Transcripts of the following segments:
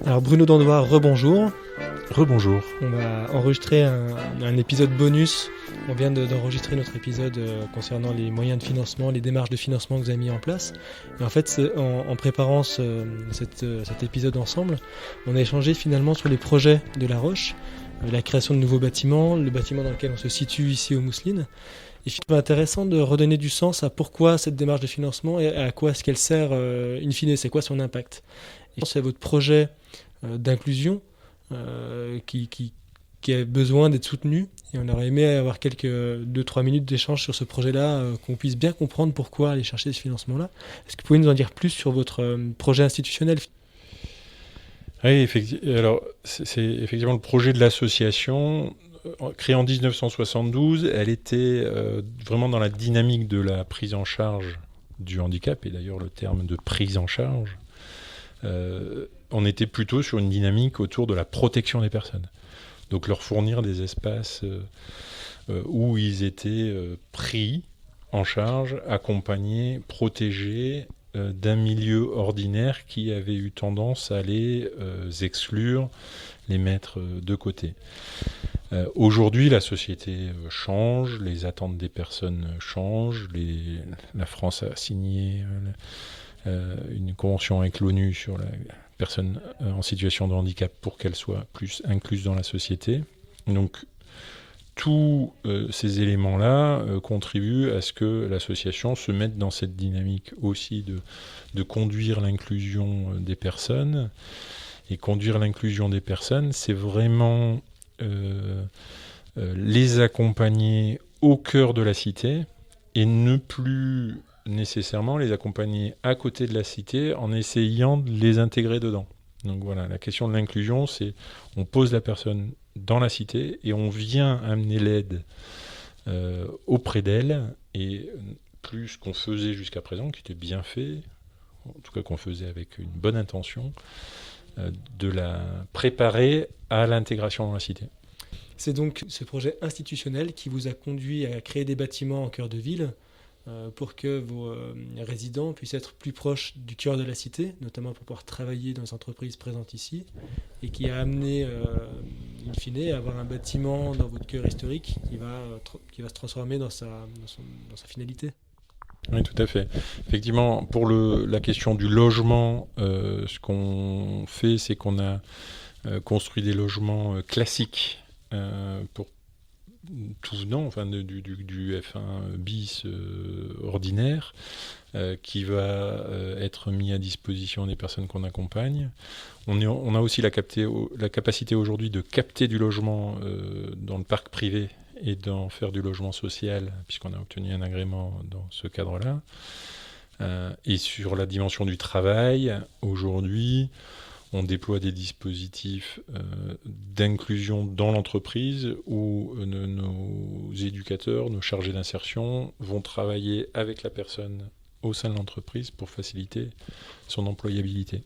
Alors Bruno Dandois, rebonjour. Rebonjour. On va enregistrer un épisode bonus. On vient d'enregistrer notre épisode concernant les moyens de financement, les démarches de financement que vous avez mis en place. Et en fait, en préparant cet épisode ensemble, on a échangé finalement sur les projets de La Roche, la création de nouveaux bâtiments, le bâtiment dans lequel on se situe ici aux Mousselines. Et finalement intéressant de redonner du sens à pourquoi cette démarche de financement et à quoi est-ce qu'elle sert in fine, c'est quoi son impact. Et c'est votre projet d'inclusion qui a besoin d'être soutenu. Et on aurait aimé avoir quelques 2-3 minutes d'échange sur ce projet-là, qu'on puisse bien comprendre pourquoi aller chercher ce financement-là. Est-ce que vous pouvez nous en dire plus sur votre projet institutionnel ? Oui, alors c'est effectivement le projet de l'association. Créée en 1972, elle était vraiment dans la dynamique de la prise en charge du handicap, et d'ailleurs le terme de prise en charge. On était plutôt sur une dynamique autour de la protection des personnes. Donc leur fournir des espaces où ils étaient pris en charge, accompagnés, protégés d'un milieu ordinaire qui avait eu tendance à les exclure, les mettre de côté. Aujourd'hui, la société change, les attentes des personnes changent. La France a signé une convention avec l'ONU sur la personne en situation de handicap pour qu'elle soit plus incluse dans la société. Donc, tous ces éléments-là contribuent à ce que l'association se mette dans cette dynamique aussi de conduire l'inclusion des personnes. Et conduire l'inclusion des personnes, c'est vraiment les accompagner au cœur de la cité et ne plus nécessairement les accompagner à côté de la cité en essayant de les intégrer dedans. Donc voilà, la question de l'inclusion, c'est on pose la personne dans la cité et on vient amener l'aide auprès d'elle, et plus ce qu'on faisait jusqu'à présent, qui était bien fait, en tout cas qu'on faisait avec une bonne intention, de la préparer à l'intégration dans la cité. C'est donc ce projet institutionnel qui vous a conduit à créer des bâtiments en cœur de ville pour que vos résidents puissent être plus proches du cœur de la cité, notamment pour pouvoir travailler dans les entreprises présentes ici, et qui a amené, in fine, à avoir un bâtiment dans votre cœur historique qui va se transformer dans sa finalité. Oui, tout à fait. Effectivement, pour la question du logement, ce qu'on fait, c'est qu'on a construit des logements classiques pour tout venant, enfin du F1 bis ordinaire, qui va être mis à disposition des personnes qu'on accompagne. On a aussi la capacité aujourd'hui de capter du logement dans le parc privé et d'en faire du logement social, puisqu'on a obtenu un agrément dans ce cadre-là. Et sur la dimension du travail, aujourd'hui, on déploie des dispositifs d'inclusion dans l'entreprise où nos éducateurs, nos chargés d'insertion vont travailler avec la personne au sein de l'entreprise pour faciliter son employabilité.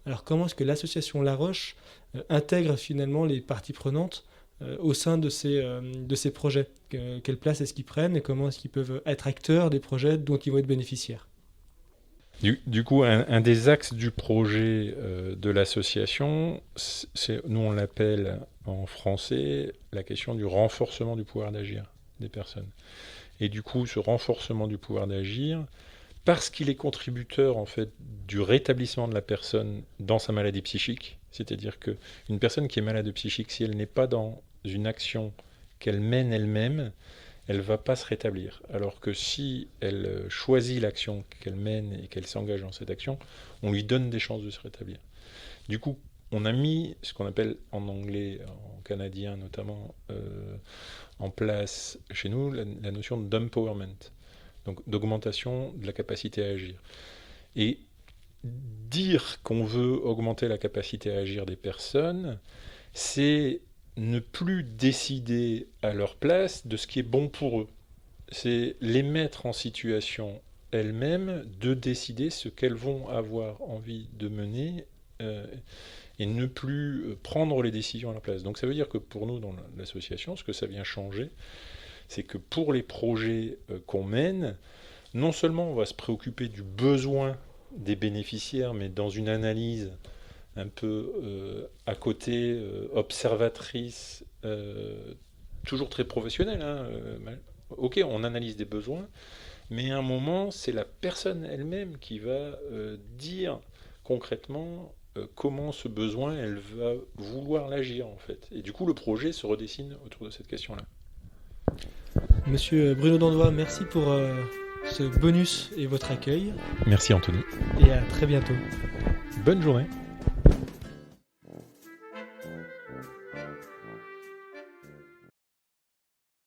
Alors comment est-ce que l'association La Roche intègre finalement les parties prenantes au sein de ces projets ? Quelle place est-ce qu'ils prennent et comment est-ce qu'ils peuvent être acteurs des projets dont ils vont être bénéficiaires ? Du coup, un des axes du projet de l'association, nous on l'appelle en français la question du renforcement du pouvoir d'agir des personnes. Et du coup, ce renforcement du pouvoir d'agir, parce qu'il est contributeur en fait du rétablissement de la personne dans sa maladie psychique, c'est-à-dire qu'une personne qui est malade psychique, si elle n'est pas dans une action qu'elle mène elle-même, elle ne va pas se rétablir. Alors que si elle choisit l'action qu'elle mène et qu'elle s'engage dans cette action, on lui donne des chances de se rétablir. Du coup, on a mis ce qu'on appelle en anglais, en canadien notamment, en place chez nous la notion d'empowerment, donc d'augmentation de la capacité à agir. Et dire qu'on veut augmenter la capacité à agir des personnes, c'est ne plus décider à leur place de ce qui est bon pour eux. C'est les mettre en situation elles-mêmes de décider ce qu'elles vont avoir envie de mener et ne plus prendre les décisions à leur place. Donc ça veut dire que pour nous, dans l'association, ce que ça vient changer, c'est que pour les projets qu'on mène, non seulement on va se préoccuper du besoin des bénéficiaires, mais dans une analyse un peu à côté, observatrice, toujours très professionnelle, hein, ok, on analyse des besoins, mais à un moment, c'est la personne elle-même qui va dire concrètement comment ce besoin, elle va vouloir l'agir en fait. Et du coup, le projet se redessine autour de cette question-là. Monsieur Bruno Dandois, merci pour ce bonus et votre accueil. Merci Anthony. Et à très bientôt. Bonne journée.